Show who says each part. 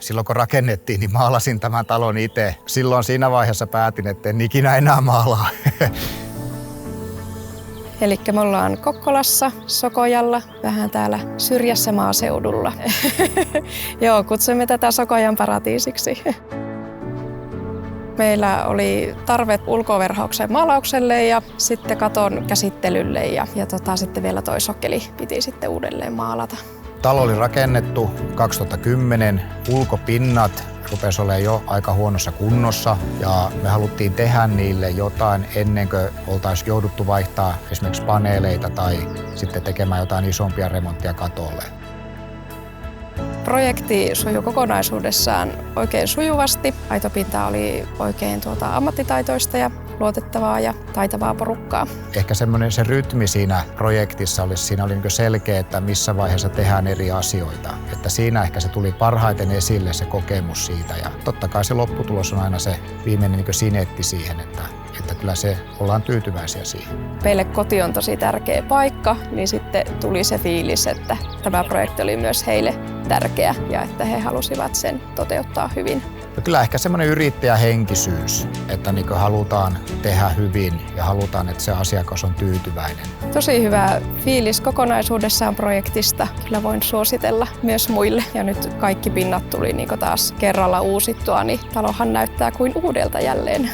Speaker 1: silloin kun rakennettiin, niin maalasin tämän talon itse. Silloin siinä vaiheessa päätin, että en ikinä enää maalaa.
Speaker 2: Eli me ollaan Kokkolassa, Sokojalla, vähän täällä syrjässä maaseudulla. Joo, kutsumme tätä Sokojan paratiisiksi. Meillä oli tarve ulkoverhouksen maalaukselle ja sitten katon käsittelylle ja sitten vielä toi sokkeli piti sitten uudelleen maalata.
Speaker 1: Talo oli rakennettu 2010, ulkopinnat rupesi olemaan jo aika huonossa kunnossa ja me haluttiin tehdä niille jotain ennen kuin oltaisiin jouduttu vaihtaa esimerkiksi paneeleita tai sitten tekemään jotain isompia remonttia katolle.
Speaker 2: Projekti sujui kokonaisuudessaan oikein sujuvasti. Aitopinta oli oikein ammattitaitoista ja luotettavaa ja taitavaa porukkaa.
Speaker 1: Ehkä se rytmi siinä projektissa oli niin selkeä, että missä vaiheessa tehdään eri asioita. Että siinä ehkä se tuli parhaiten esille se kokemus siitä ja totta kai se lopputulos on aina se viimeinen sinetti siihen, että kyllä se ollaan tyytyväisiä siihen.
Speaker 2: Meille koti on tosi tärkeä paikka, niin sitten tuli se fiilis, että tämä projekti oli myös heille tärkeä ja että he halusivat sen toteuttaa hyvin.
Speaker 1: Ja kyllä ehkä semmoinen yrittäjähenkisyys, että halutaan tehdä hyvin ja halutaan, että se asiakas on tyytyväinen.
Speaker 2: Tosi hyvä fiilis kokonaisuudessaan projektista. Kyllä voin suositella myös muille. Ja nyt kaikki pinnat tuli taas kerralla uusittua, niin talohan näyttää kuin uudelta jälleen.